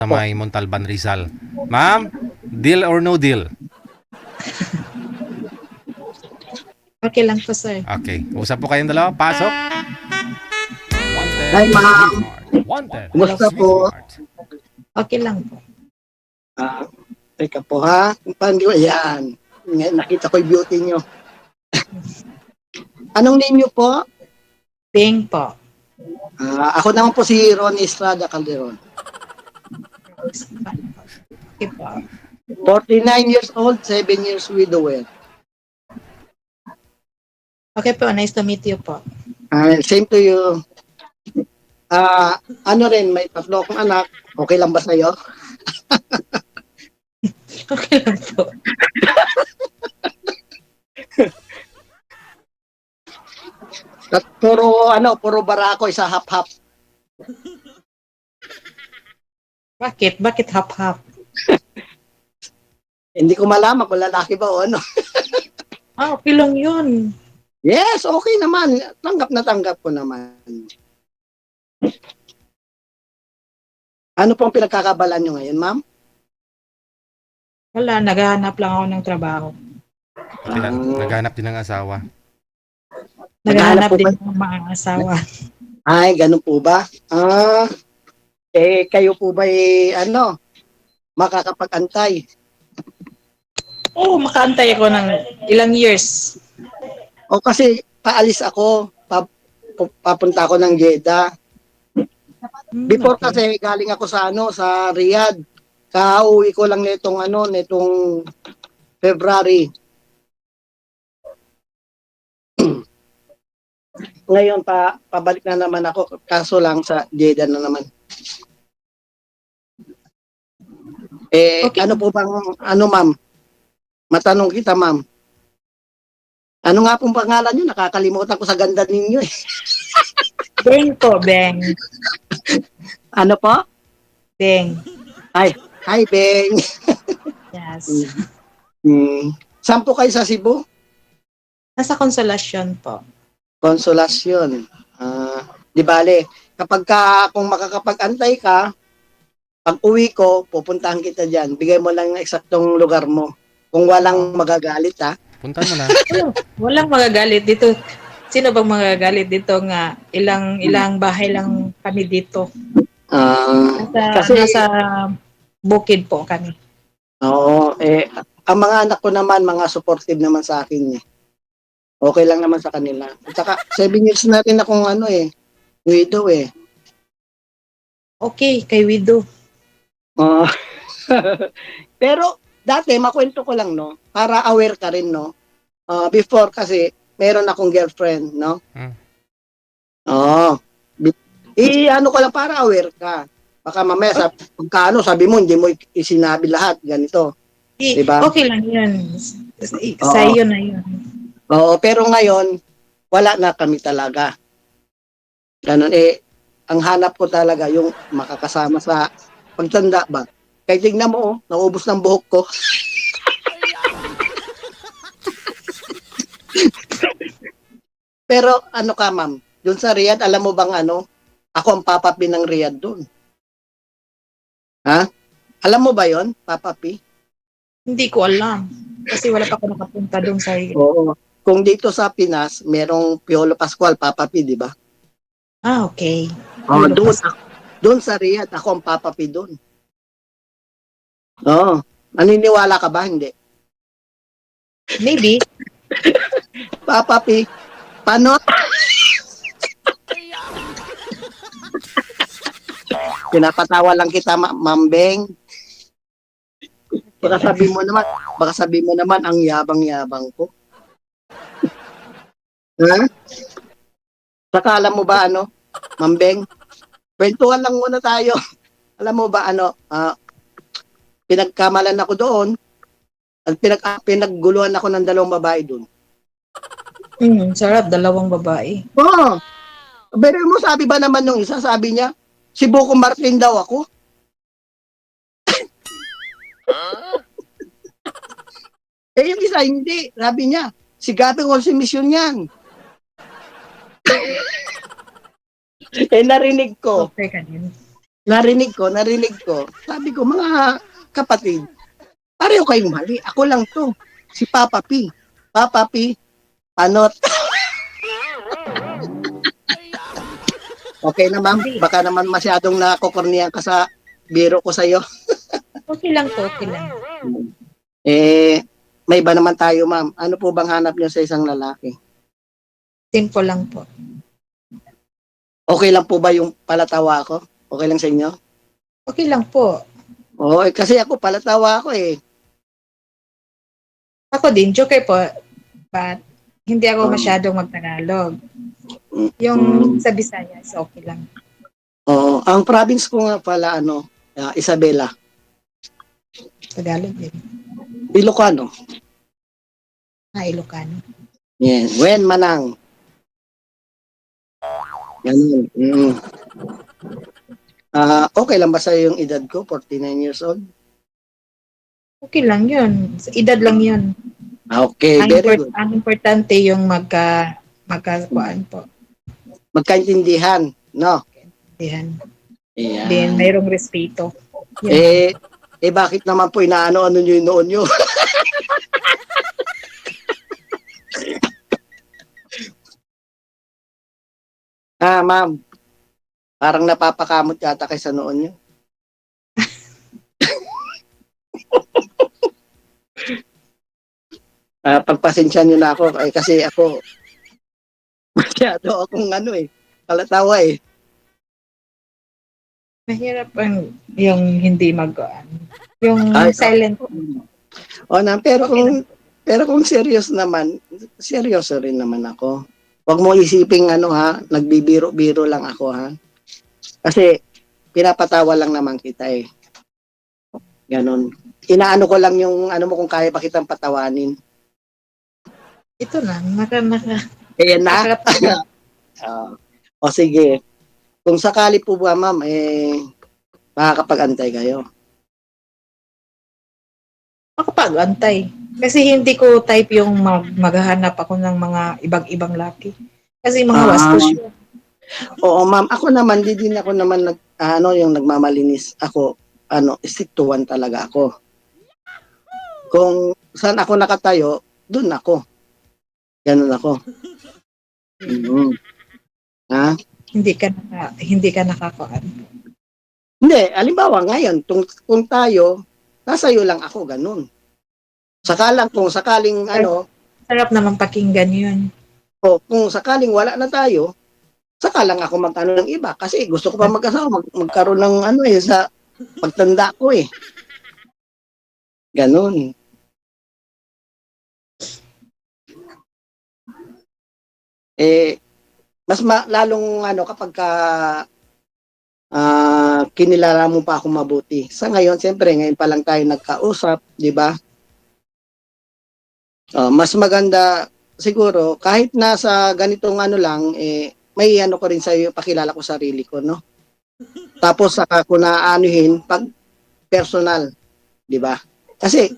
sa may Montalban, Rizal. Ma'am, deal or no deal? Okay lang po, sir. Okay. Usap po kayong dalawa. Pasok. Wanted. Hi, ma'am. Sweetheart. Wanted. Kumusta po? Sweetheart. Okay lang po. Teka po ha. Paano yan? Nakita ko yung beauty nyo. Anong name nyo po? Bing po. Ako naman po si Ron Estrada Calderon. Okay po. 49 years old, 7 years widower. Okay po, nice to meet you po. Same to you. Ano rin, may 3 akong anak. Okay lang ba sa'yo? Okay lang po. At puro barako, isa hap-hap. Bakit? Bakit hap-hap? Hindi ko malaman kung lalaki ba o ano. Okay lang yun. Yes, okay naman. Tanggap ko naman. Ano pong pinagkakabalan nyo ngayon, ma'am? Wala, naghahanap lang ako ng trabaho. Naghanap din ng asawa. Naghahanap po din ba? ng mga asawa. Ay, ganun po ba? Kayo po ba makakapag-antay? Oo, makaantay ako ng ilang years. O kasi paalis ako, papunta ako ng Jeddah. Before Okay. kasi galing ako sa Riyadh. Kauwi ko lang nitong February. Ngayon pabalik na naman ako, kaso lang sa Jeddah na naman. Okay. Ano po bang ma'am? Matanong kita, ma'am. Ano nga pong pangalan niyo? Nakakalimutan ko sa ganda ninyo eh. Beng po, Beng. Ano po? Beng. Hi, Beng. Yes. Saan po kayo sa Cebu? Nasa Consolacion po. Konsolasyon. Di bale, kung makakapag-antay ka, pag uwi ko, pupuntahan kita dyan. Bigay mo lang ng eksaktong lugar mo. Kung walang magagalit, ha? Puntan mo na. Walang magagalit dito. Sino bang magagalit dito nga ilang bahay lang kami dito. Nasa bukid po kami. Oo, ang mga anak ko naman, mga supportive naman sa akin eh. Okay lang naman sa kanila. At saka, 7 years na rin akong widow eh. Okay, kay Widow. Pero, dati, makwento ko lang, no? Para aware ka rin, no? Before kasi, meron akong girlfriend, no? Oo. Ano ko lang para aware ka. Baka mamaya, sabi mo, hindi mo isinabi lahat, ganito. Diba? Okay lang yun. Sa iyo na yun. Oo, pero ngayon, wala na kami talaga. Ganun, ang hanap ko talaga yung makakasama sa pagtanda ba. Kaya tignan mo, naubos ng buhok ko. Pero ano ka, ma'am? Doon sa Riyadh, alam mo bang ako ang Papa P ng Riyadh doon. Ha? Alam mo ba yon, Papa P? Hindi ko alam. Kasi wala pa ako nakapunta doon sa iyo. Oo. Kung dito sa Pinas, merong Piolo Pascual, Papa P, di ba? Okay. Doon sa Riyadh, ako ang Papa P doon. Oo. Naniniwala ka ba? Hindi. Maybe. Papa P, paano? Pinapatawa lang kita, Ma'am Beng. Baka sabi mo naman ang yabang-yabang ko. Ha? Saka alam mo ba Ma'am Beng? Kwentuhan lang muna tayo. Alam mo ba pinagkamalan ako doon at pinagguluhan ako ng 2 babae doon. Sarap, 2 babae. Oo. Pero mo sabi ba naman nung isa, sabi niya, si Buko Martin daw ako. Yung isa hindi. Sabi niya, si Gabi Consumission yan. Narinig ko. Okay ka din. narinig ko. Sabi ko, mga kapatid, pareho kayong mali. Ako lang to. Si Papa P. Papa P, panot. Okay na, ma'am. Hindi. Baka naman masyadong nakokorniyan ka sa biro ko sa'yo. Okay lang po, okay lang. May iba naman tayo, ma'am. Ano po bang hanap niyo sa isang lalaki? Simple lang po. Okay lang po ba yung palatawa ko? Okay lang sa inyo? Okay lang po. Oo, kasi ako palatawa ako eh. Ako din, joker po. But hindi ako Oh. masyadong magtagalog. Mm. Yung sa Visayas, okay lang. Oo, ang province ko nga pala, Isabela. Tagalog din. Ilocano. Ilocano. Yes. Wen Manang. Ganun. Okay lang ba sa'yo yung edad ko? 49 years old? Okay lang yun. Sa edad lang yun. Okay, very good. Ang importante yung magkakuan po. Magkaintindihan, no? Yan. Ayan. Then, mayroong respeto. Yun. Bakit naman po inaano-ano nyo yung noon nyo? Ma'am. Parang napapakamot yata kay sa noon nyo. Pagpasensya nyo na ako kasi ako masyado akong palatawa eh. Mahirap yung hindi yung silent. Pero kung serious naman, seryoso rin naman ako. Huwag mo isiping nagbibiro-biro lang ako ha. Kasi pinapatawa lang naman kita eh. Ganon. Inaano ko lang yung mo kung kaya pa kitang patawanin. Ito na, Ayan na. Sige. Kung sakali po ba, ma'am, makakapag-antay kayo. makapag-antay. Kasi hindi ko type yung maghahanap ako ng mga ibang laki. Kasi mga waspos yun. Oo, ma'am. Ako naman, di din ako naman yung nagmamalinis. Ako, stick to one talaga ako. Kung saan ako nakatayo, dun ako. Ganun ako. Ha? Hindi ka nakakuan. Hindi, alimbawa ngayon, kung tayo, nasa iyo lang ako, ganun. Kung sakaling Sarap naman pakinggan yun. kung sakaling wala na tayo, saka lang ako ng iba kasi gusto ko pa mag-asawa, magkaroon ng sa pagtanda ko eh. Ganun. Mas lalong kapag kinilala mo pa ako mabuti. Sa ngayon, siyempre, ngayon pa lang tayo nagkausap, di ba? Mas maganda siguro kahit nasa ganitong lang may ko rin sa iyo, pakilala ko sarili ko, no? Tapos saka ko na pag personal, di ba? Kasi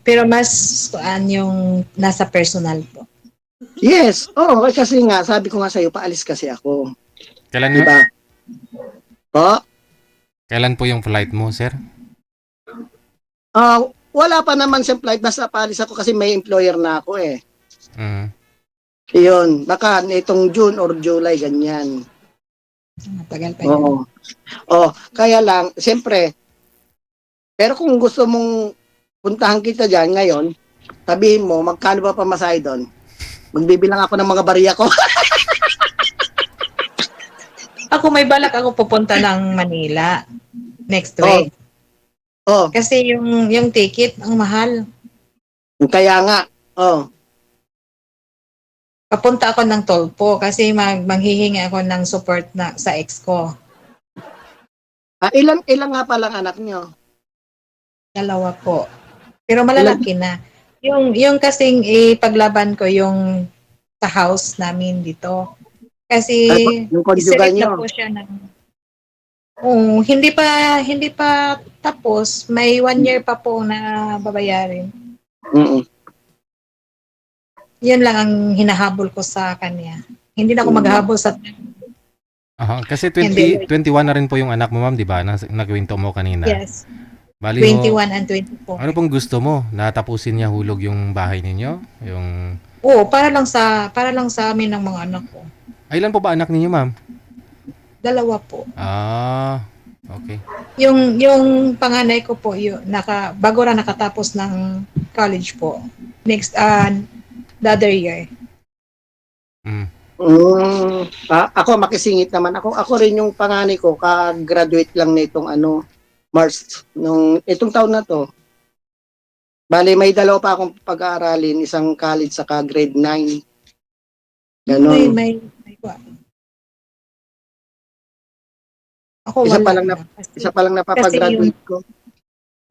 pero mas yung nasa personal po. yes, kasi nga sabi ko nga sa iyo, paalis kasi ako. Kailan di ba? Kailan po yung flight mo, sir? Wala pa naman siyang flight, basta paalis ako kasi may employer na ako eh. Yun, baka itong June or July, ganyan. Matagal pa yun. Kaya lang, siyempre, pero kung gusto mong puntahan kita dyan ngayon, sabihin mo, magkano ba pamasahe doon? Magbibilang ako ng mga bariya ko. Ako may balak ako pupunta ng Manila next week. Kasi yung ticket ang mahal. Kaya nga, papunta ako ng Tolpo kasi manghihingi ako ng support sa ex ko. Ilang nga palang anak niyo? 2 po. Pero malalaki na. Yung kasing paglaban ko yung sa house namin dito. Kasi yung conjugal niyo? po siya ng hindi pa tapos. May 1 year pa po na babayarin. Yan lang ang hinahabol ko sa kanya. Hindi na ako maghahabol sa Aha, kasi Hindi. 21 na rin po yung anak mo, ma'am, di ba? Nakwento mo kanina. Yes, Bali ho, 21 and 24. ano pong gusto mo? Natapusin niya hulog yung bahay ninyo? Yung... Oo, para lang sa amin ng mga anak ko. Ay, ilan po ba anak ninyo, ma'am? 2 po. Ah, okay. Yung panganay ko po, bago na nakatapos ng college po. Next, the other year. Mm. Ako makisingit naman. Ako rin yung panganay ko, ka-graduate lang nitong March itong taon na to. Bale, may dalawa pa akong pag-aaralin, isang college saka grade 9. Ganon. May ako Isa pa wala lang na. Isa pa lang napapag-graduate ko.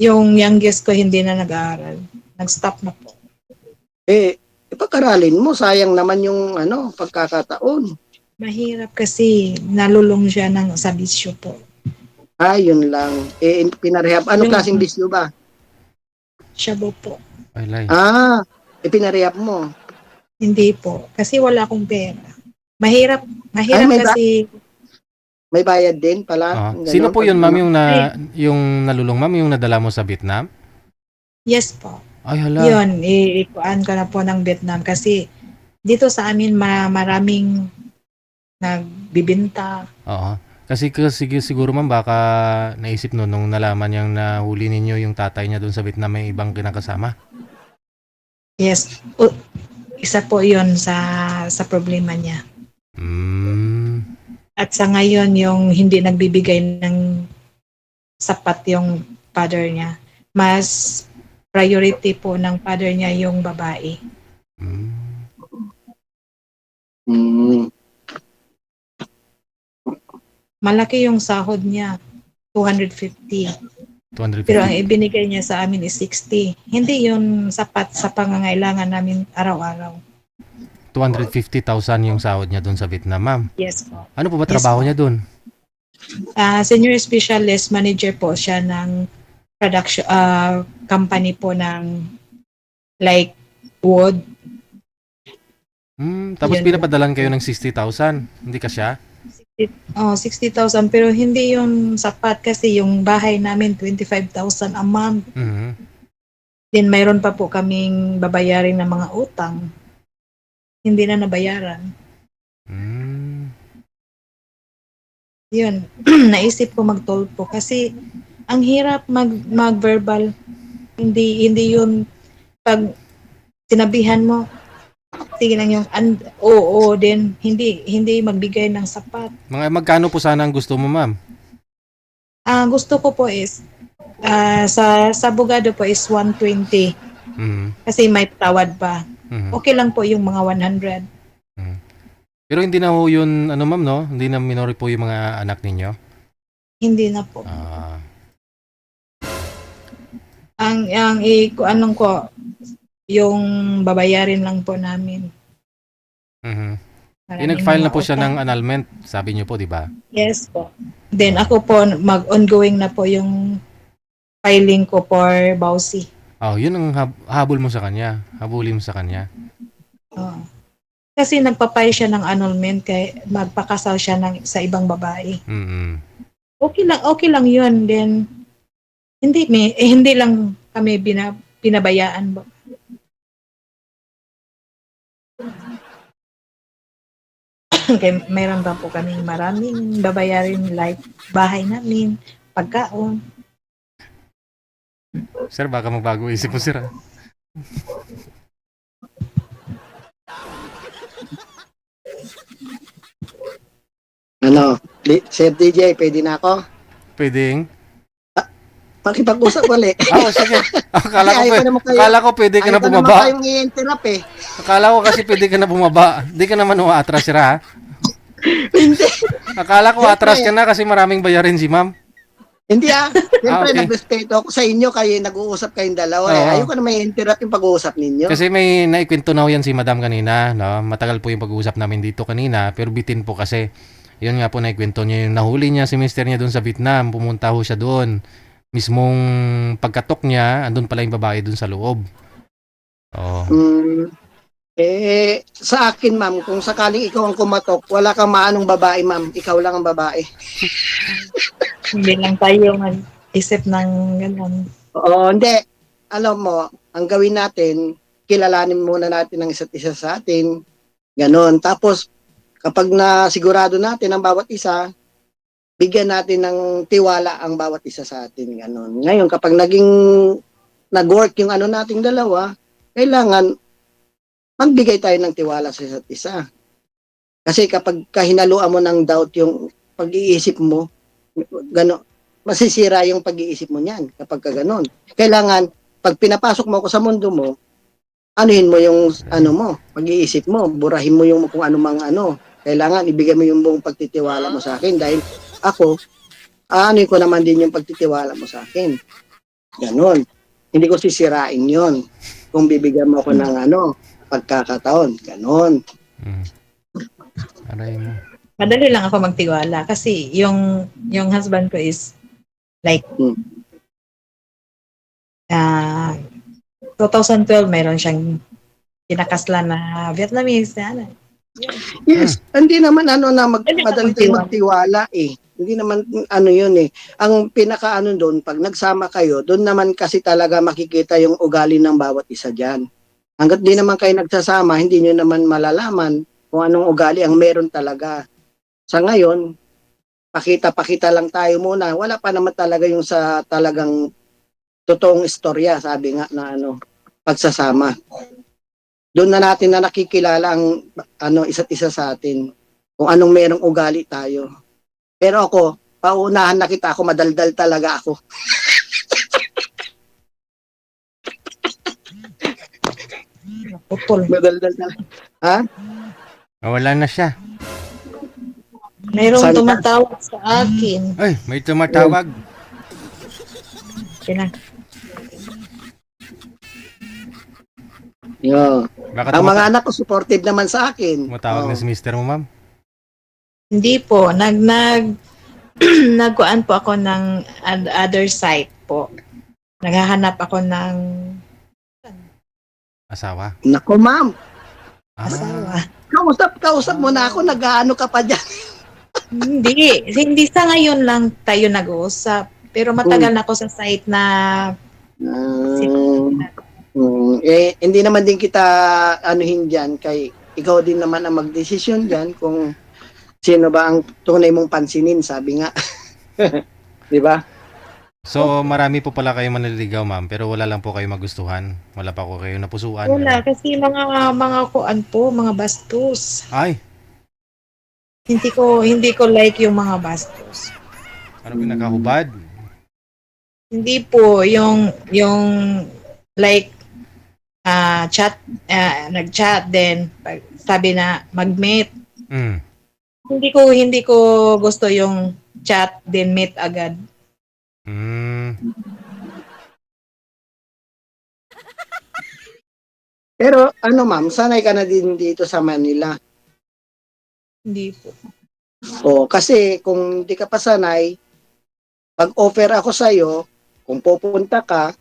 Yung youngest ko hindi na nag-aaral. Nag-stop na po. Ipag-aralin mo, sayang naman yung pagkakataon. Mahirap kasi nalulong siya sa bisyo po. Yun lang. Pinarehab. Ano Yung- klaseng bisyo ba? Shabu po. Ay, lay. Pinarehab mo. Hindi po. Kasi wala akong pera. Mahirap Ay, kasi May bayad din pala. Ganon. Sino po yun, ma'am, yung nalulong, ma'am, yung nadala mo sa Vietnam? yes po. Ay, hala. Yun, ikuan ko na po ng Vietnam kasi dito sa amin maraming nagbibinta. Oo. Kasi siguro, ma'am, baka naisip nung nalaman niyang nahuli ninyo yung tatay niya doon sa Vietnam, may ibang kinakasama. Yes. Isa po yun sa problema niya. At sa ngayon, yung hindi nagbibigay ng sapat yung father niya. Mas priority po ng father niya yung babae. Malaki yung sahod niya, 250. 250. Pero ang ibinigay niya sa amin is 60. Hindi yun sapat sa pangangailangan namin araw-araw. 250,000 yung sahod niya doon sa Vietnam, ma'am. Yes po. Ano po ba Yes, trabaho po. niya doon? Senior specialist manager po siya ng production company po ng like wood. Tapos Yun. pinapadalan kayo ng 60,000. Hindi ka siya? 60,000 pero hindi yun sapat kasi yung bahay namin 25,000 a month. Mhm. Then mayroon pa po kaming babayarin ng mga utang. Hindi na nabayaran. Yun, naisip ko magtulpo kasi ang hirap mag-verbal. Hindi yun pag sinabihan mo, sige lang yung oo din, hindi magbigay ng sapat. Magkano po sana ang gusto mo, ma'am? Gusto ko po is sa abogado po is 120 Mhm. kasi may tawad pa. Mhm. Okay lang po yung mga 100. Pero hindi na ho yun, ma'am, no? Hindi na minor po yung mga anak ninyo? Hindi na po. Ang anong ko yung babayarin lang po namin. Nag-file na po siya ng annulment, sabi niyo po, di ba? Yes po. Then ako po mag-ongoing na po yung filing ko for Bausi. Yun ang habol mo sa kanya. Habulin mo sa kanya. Kasi nagpapay siya ng annulment kay magpakasal siya sa ibang babae. Okay lang yun. Then hindi lang kami pinabayaan. Kaya mayroon pa po kami maraming babayarin like bahay namin, pagkaon. Sir, baka magbago isip mo, sir. Sir DJ, pwede na ako? Pwedeng? Makipag-usap ulit. Sige. Akala ko pwede ka na Ayaw bumaba. naman kayong i-interrupt eh. Akala ko kasi pwede ka na bumaba. Hindi ka naman uatras, sir, ha? Hindi. Akala ko atras ka na kasi maraming bayarin si ma'am. Hindi Siyempre, okay. nagrespeto ako sa inyo, kayo nag-uusap kayong dalawa. Ayaw ko na may interrupt yung pag-uusap ninyo. Kasi may naikwento na yan si madam kanina, no? Matagal po yung pag-uusap namin dito kanina, pero bitin po kasi, yun nga po naikwento niya, yung nahuli niya si mister niya doon sa Vietnam, pumunta ho siya doon. Mismong pagkatok niya, andun pala yung babae doon sa loob. Sa akin, ma'am, kung sakaling ikaw ang kumatok, wala kang maanong babae, ma'am. Ikaw lang ang babae. Hindi lang tayo mag-isip ng ganun. Oo, hindi. Alam mo, ang gawin natin, kilalanin muna natin ang isa't isa sa atin. Ganon. Tapos, kapag nasigurado natin ang bawat isa, bigyan natin ng tiwala ang bawat isa sa atin. Ganon. Ngayon, kapag nag-work yung ano nating dalawa, kailangan magbigay tayo ng tiwala sa isa't isa. Kasi kapag kahinaluan mo ng doubt yung pag-iisip mo, gano, masisira yung pag-iisip mo niyan kapag ka ganon. Kailangan, pag pinapasok mo ako sa mundo mo, anuhin mo yung ano mo, pag-iisip mo, burahin mo yung kung ano mang ano. Kailangan ibigay mo yung buong pagtitiwala mo sa akin dahil ako, anuhin ko naman din yung pagtitiwala mo sa akin. Ganon. Hindi ko sisirain yon kung bibigyan mo ako ng ano, pagkakataon. Ganon. Aray mo. Madali lang ako magtiwala kasi yung husband ko is like 2012 mayroon siyang kinakaslan na Vietnamese na ano. Yes, hindi naman ano na madali tayong magtiwala eh. Hindi naman ano yun eh. Ang pinaka ano doon, pag nagsama kayo, doon naman kasi talaga makikita yung ugali ng bawat isa dyan. Hanggat di naman kayo nagsasama, hindi nyo naman malalaman kung anong ugali ang meron talaga. Sa ngayon, pakita-pakita lang tayo muna. Wala pa naman talaga yung sa talagang totoong istorya, sabi nga na ano, pagsasama. Doon na natin na nakikilala ang ano isa't isa sa atin kung anong merong ugali tayo. Pero ako, paunahan na kita, ako madaldal talaga ako. Putol. Madaldal talaga. Ha? Wala na siya. Mayroong Saan ka? tumatawag sa akin. Ay, may tumatawag. Kina. Yo. Baka Ang mga anak ko supportive naman sa akin. tumatawag na si mister mo, ma'am? Hindi po, nagkuan po ako ng other site po. Naghahanap ako ng Asawa? Nako ma'am, asawa. kausap mo na ako, nag-aano ka pa dyan. Hindi sa ngayon lang tayo nag-uusap. Pero matagal na ako sa site na Hindi naman din kita anuhin dyan, kay ikaw din naman ang magdesisyon dyan kung sino ba ang tunay mong pansinin, sabi nga. Di ba? So, marami po pala kayo manliligaw, ma'am, pero wala lang po kayo magustuhan. Wala pa ko kayo napusuan. wala kasi mga kuan po, mga bastos. Ay, Hindi ko like yung mga bastos. ano pinakahubad? Hindi po yung like chat nag-chat then sabi na mag-meet. Mm. Hindi ko gusto yung chat then meet agad. Mm. Pero ano ma'am, sanay ka na din dito sa Manila. Hindi po. Kasi kung di ka pa sanay, pag-offer ako sa iyo, kung pupunta ka,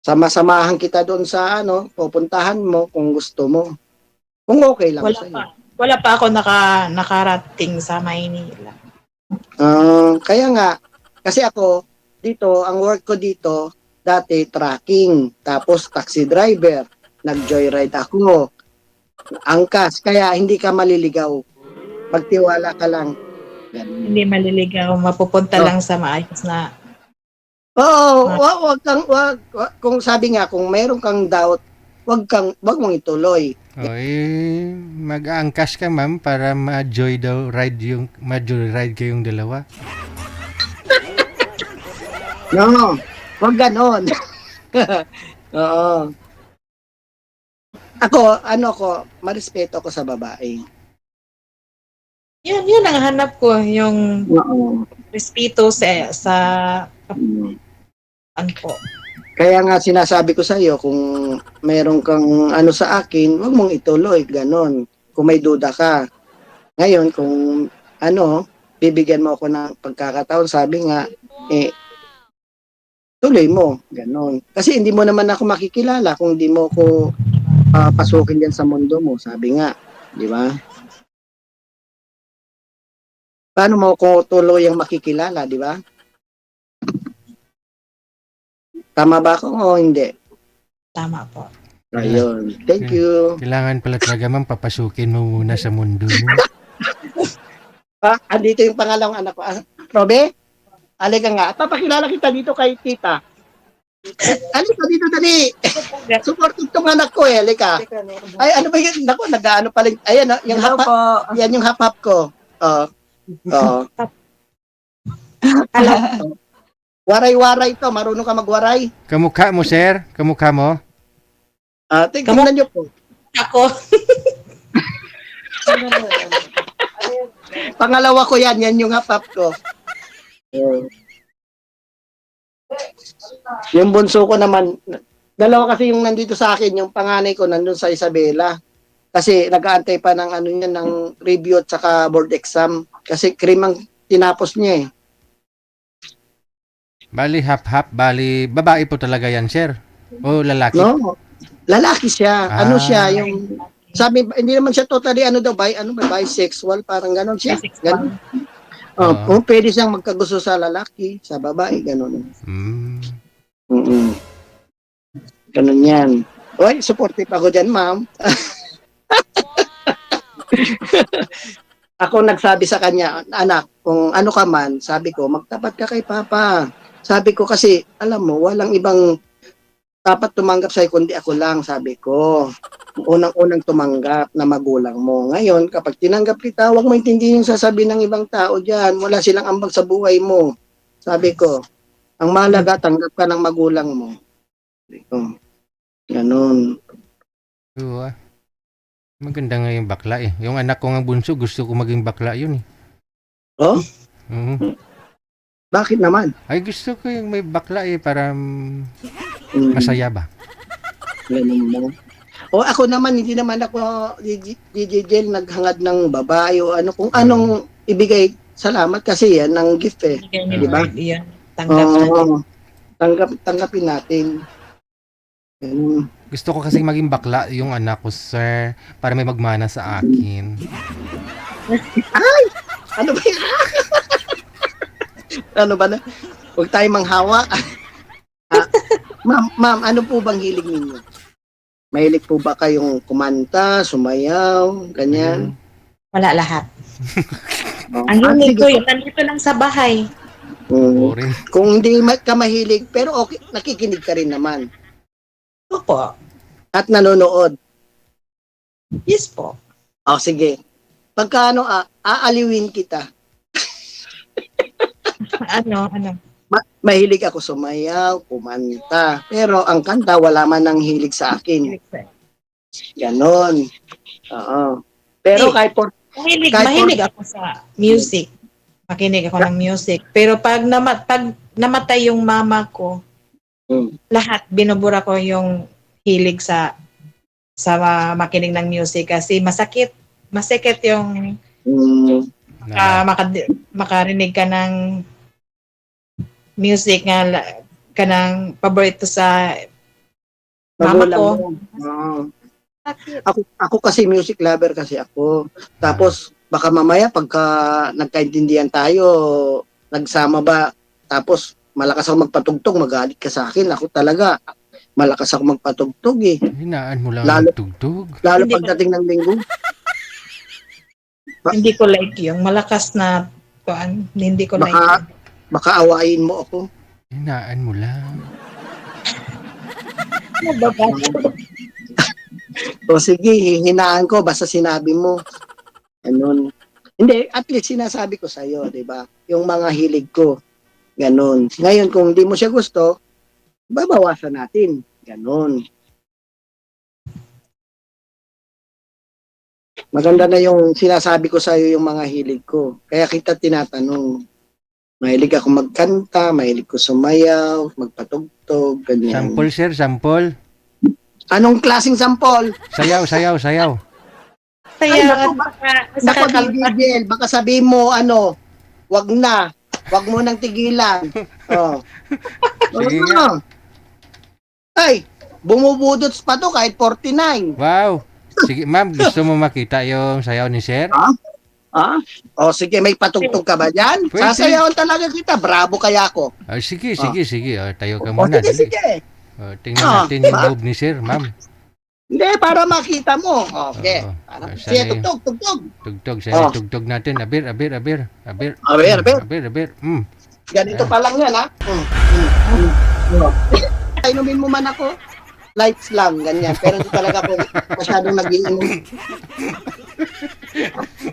sama-samahan kita doon sa ano, pupuntahan mo kung gusto mo. Kung okay lang sa iyo. Wala pa ako nakarating sa Maynila. Kaya nga, kasi ako, dito, ang work ko dito, dati tracking, tapos taxi driver, nag-joyride ako, angkas, kaya hindi ka maliligaw. Pagtiwala ka lang. Hindi maliligaw, mapupunta lang sa maayos na. Oo, wag kung sabi nga, kung mayroon kang doubt, wag mong ituloy. Oy, mag-aangkas ka, ma'am, para ma-joyride kayong dalawa. No, wag ganon. Oo. Ako, marespeto ako sa babae. Yun ang hanap ko, yung respeto sa ano po. Kaya nga sinasabi ko sa iyo, kung meron kang ano sa akin, wag mong ituloy, ganon. Kung may duda ka. Ngayon, kung ano, bibigyan mo ako ng pagkakataon, sabi nga, tuloy mo, ganon. Kasi hindi mo naman ako makikilala kung di mo ko papasukin yan sa mundo mo, sabi nga, di ba? Paano mo ko tuluyang makikilala, di ba? Tama ba ako o hindi? Tama po. Ayun. Thank you. Kailangan pala talaga ma'am, papasukin mo muna sa mundo mo. Andito yung pangalawang anak ko. Robe, alika nga. Papakilala kita dito kay tita. Alika dito, dali. Supportive tong anak ko eh. Alika. Ay, ano ba yun? Naku, nag-ano pala. Ayan, yung Hello hap po. yan yung hap-hap ko. Waray-waray to. Marunong ka magwaray. Kamukha mo, sir? Kamukha mo? Tingnan nyo po. Ako. Pangalawa ko yan. Yan yung hap-hap ko. Yung bunso ko naman, dalawa kasi yung nandito sa akin, yung panganay ko nandun sa Isabela. Kasi nag-aantay pa ng ano niya, ng review at saka board exam. Kasi cream ang tinapos niya eh. Bali, hap-hap. Bali, babae po talaga yan, sir? O lalaki? No, lalaki siya. Ano siya, yung sabi, hindi naman siya totally bisexual, parang ganon siya. Ganon. Kung pwede siyang magkagusto sa lalaki, sa babae, ganon. Ganon yan. Oy, supportive ako dyan, ma'am. Ako nagsabi sa kanya, anak, kung ano ka man, sabi ko, magtapat ka kay Papa. Sabi ko kasi, alam mo, walang ibang dapat tumanggap sa'yo kundi ako lang, sabi ko. Unang-unang tumanggap na magulang mo. Ngayon, kapag tinanggap kita, huwag mo intindihin yung sasabihin ng ibang tao dyan. Wala silang ambag sa buhay mo. Sabi ko, ang mahalaga, tanggap ka ng magulang mo. Sabi ko, ganun. Oo, maganda nga yung bakla eh. Yung anak ko nga bunso, gusto ko maging bakla yun eh. Oh? Bakit naman? Ay, gusto ko yung may bakla eh, para masaya ba? Ganun mo. O ako naman, hindi naman ako DJ Jel naghangad ng babae o ano, kung anong ibigay, salamat kasi yan ng gift eh. Di ba? Yan. Tanggap natin. Tanggapin natin. Gusto ko kasi maging bakla yung anak ko, sir, para may magmana sa akin. Ay! Ano ba yan? Ano ba na? Huwag tayo manghawa. Ma'am, ano po bang hilig ninyo? Mahilig po ba kayong kumanta, sumayaw, ganyan? Wala lahat. Ang hilig ko yun, nandito lang sa bahay. Kung hindi ka mahilig, pero okay, nakikinig ka rin naman. Opo. At nanonood. Yes po. Sige. Pagka aaliwin kita. Ano? Mahilig ako sumayaw, kumanta. Pero ang kanta, wala man ang hilig sa akin. Ganon. Oo. Pero kahit Mahilig ako sa music. Makinig ako ng music. Pero pag namatay yung mama ko, lahat binubura ko yung hilig sa makinig ng music kasi masakit yung makarinig ka ng music nga kanang paborito sa mama ko. Ako kasi music lover kasi ako. Tapos baka mamaya pagka nagkaintindihan tayo, nagsama ba, tapos malakas ako magpatugtog, magalit ka sa akin. Ako talaga, malakas ako magpatugtog eh. Hinaan mo lang ang tugtog. Lalo pagdating ng linggo. Hindi ko like yung malakas na hindi ko like yun. Baka awayin mo ako. Hinaan mo lang. O sige, hinaan ko basta sinabi mo. Ganun. Hindi, at least sinasabi ko sa'yo, di ba? Yung mga hilig ko. Ganun. Ngayon, kung hindi mo siya gusto, babawasan natin. Ganun. Maganda na yung sinasabi ko sa'yo yung mga hilig ko. Kaya kita tinatanong. Mahilig ako magkanta, mahilig ko sumayaw, magpatugtog, ganyan. Sample, sir, sample. Anong klaseng sample? Sayaw. Ay, naku, Digel, baka sabihin mo, wag na. Wag mo nang tigilan. Sige nga. Ay, bumubudots pa to kahit 49. Wow. Sige, ma'am, gusto mo makita yung sayaw ni sir? Ah? O sige, may patugtog ka ba dyan? Pwede. Sasayawan talaga kita. Bravo kaya ako. Sige. Tayo ka O muna. sige, Dali. sige. Tingnan natin yung move ni sir, ma'am. Hindi, para makita mo. Okay. Oo. Sige, Sana tugtog. Tugtog, sana tugtog natin. Aber. Aber. Ganito pa lang yan, ha? Inumin mo man ako, lights lang, ganyan. Pero hindi talaga ako masyadong nag-iinom.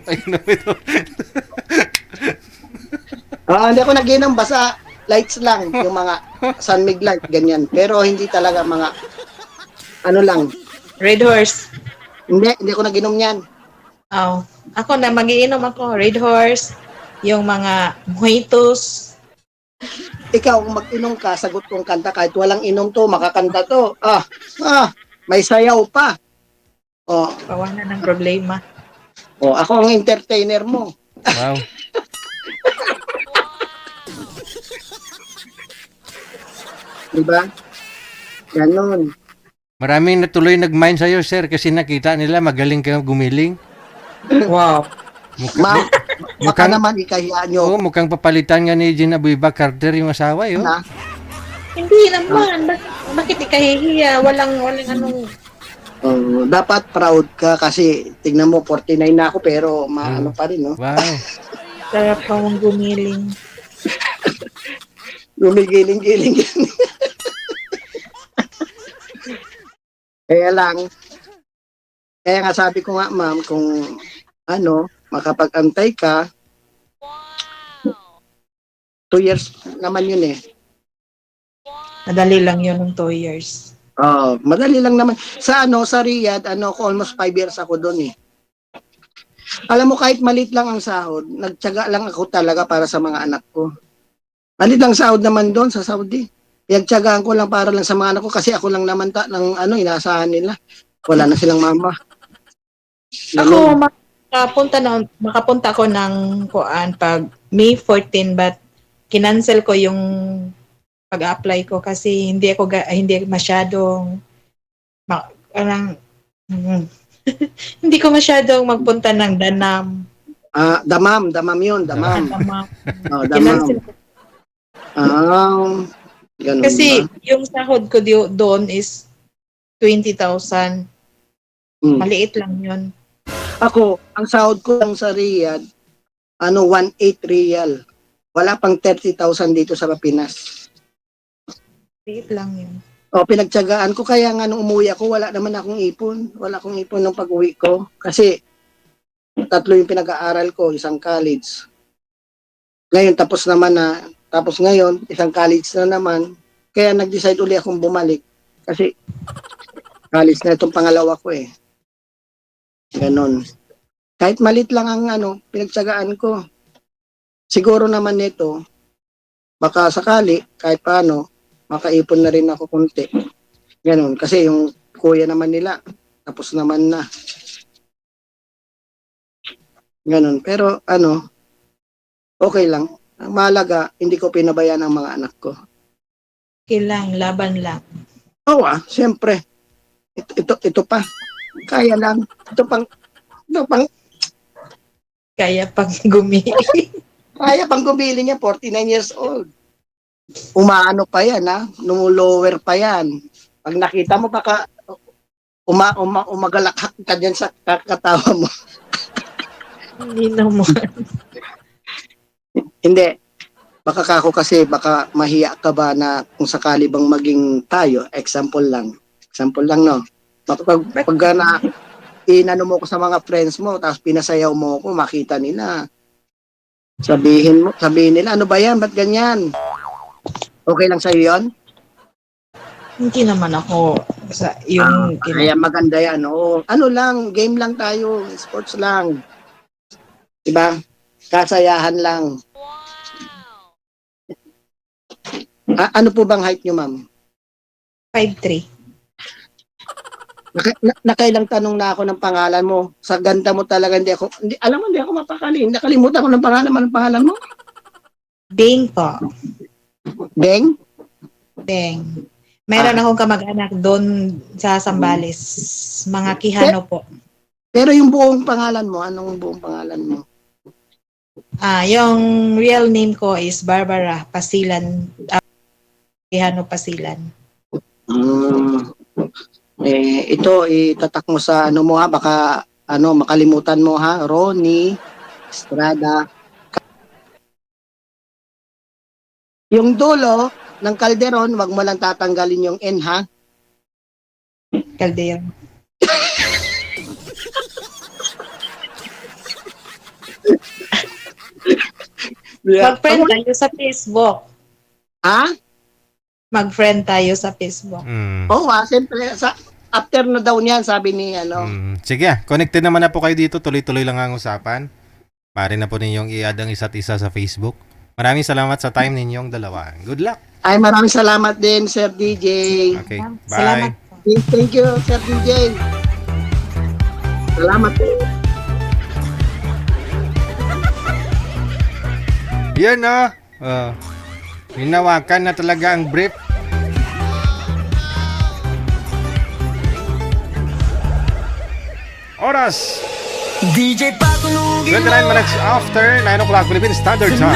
Ay, ito. Hindi ako nag-iinom, basta lights lang, yung mga sunmig light, ganyan. Pero hindi talaga mga, ano lang. Red Horse. Hindi ako nag-inom yan. Oh. Ako na magiinom ako. Red Horse. Yung mga mojitos. Ikaw, kung mag-inom ka, sagot kong kanta, kahit walang inom to, makakanta to. May sayaw pa. Pawalan ng problema. Ako ang entertainer mo. Wow. Diba? Ganon. Maraming natuloy nag-mind sa'yo, sir, kasi nakita nila magaling kang gumiling. Wow. Ma'am, baka naman ikahiya nyo. Mukhang papalitan nga ni Gina Buiba Carter yung asawa, yun. Na, Hindi naman. Bakit ikahihiya? Walang anong... dapat proud ka kasi tignan mo 49 na ako pero maano pa rin, no? Wow. Sarap pa mong gumiling. Gumigiling-giling yan. Kaya nga sabi ko nga, ma'am, kung makapag-antay ka, 2 years naman yun eh. Madali lang yun ng 2 years. Madali lang naman. Sa Riyadh, almost 5 years ako doon eh. Alam mo, kahit maliit lang ang sahod, nagtiyaga lang ako talaga para sa mga anak ko. Maliit lang sahod naman doon sa Saudi. Pinagtiyagaan ko lang para lang sa mga anak ko kasi ako lang naman ng inaasahan nila. Wala na silang mama. Ako, makapunta ko ng kuan pag May 14 but kinancel ko yung pag-apply ko kasi hindi masyadong hindi ko masyadong magpunta ng Danam. Damam yun, damam. Damam. Damam. Kinancel ko. Ganun Kasi ba? yung sahod ko doon is 20,000. Maliit lang yun. Ako, ang sahod ko lang sa Riyadh, 1.8 riyal. Wala pang 30,000 dito sa Pinas. Maliit lang yun. Pinagtiyagaan ko kaya nga nung umuwi ako, wala naman akong ipon. Wala akong ipon nung pag-uwi ko. Kasi 3 yung pinag-aaral ko, isang college. Ngayon, tapos ngayon, isang college na naman. Kaya nag-decide uli akong bumalik. Kasi college na itong pangalawa ko eh. Ganon. Kahit malit lang ang pinagtiyagaan ko. Siguro naman nito, baka sakali, kahit paano, makaipon na rin ako konti. Ganon. Kasi yung kuya naman nila, tapos naman na. Ganon. Pero okay lang. Ang mahalaga, hindi ko pinabayaan ang mga anak ko. Okay lang, laban lang. Siyempre. Ito pa. Kaya lang. Ito pang Kaya pang gumiling. kaya pang gumiling niya, 49 years old. Umaano pa yan, Lower pa yan. Pag nakita mo, baka umagalakak ka dyan sa kakatawa mo. Hindi naman. Hindi. Baka baka mahiya ka ba na kung sakali bang maging tayo, example lang, no? Pag inano mo ko sa mga friends mo, tapos pinasayaw mo ko, makita nila. Sabihin nila, ano ba yan? Ba't ganyan? Okay lang sa'yo yun? Hindi naman ako Kaya maganda yan. Ano lang, game lang tayo, sports lang. Diba? Kasayahan lang. Ano po bang height nyo, ma'am? 5'3". Nakailang tanong na ako ng pangalan mo. Sa ganda mo talaga, hindi ako mapakali. Nakalimutan ko ng pangalan mo. Ding po. Deng? Deng. Meron akong kamag-anak doon sa Zambales. Mga Quijano po. Pero yung buong pangalan mo, anong buong pangalan mo? Yung real name ko is Barbara Pasilan. Quijano Pasilan. Ito itatak mo sa ano mo ha, baka makalimutan mo ha, Ronnie Estrada. Yung dulo ng Calderon, wag mo lang tatanggalin yung N ha. Calderon. Mag-friend tayo sa Facebook. Ha? Mag-friend tayo sa Facebook. Oo, siyempre after na daw niyan, sabi ni Sige, connected naman na po kayo dito. Tuloy-tuloy lang ang usapan. Pare na po ninyong i-add ang isa't isa sa Facebook. Maraming salamat sa time ninyong dalawa. Good luck. Ay, maraming salamat din, Sir DJ. Okay, Salamat bye. po. Thank you, Sir DJ. Salamat po. Yan hinawakan na talaga ang brief. Oras! DJ Patunugin 29 minutes after 9 o'clock Philippine Standard Time.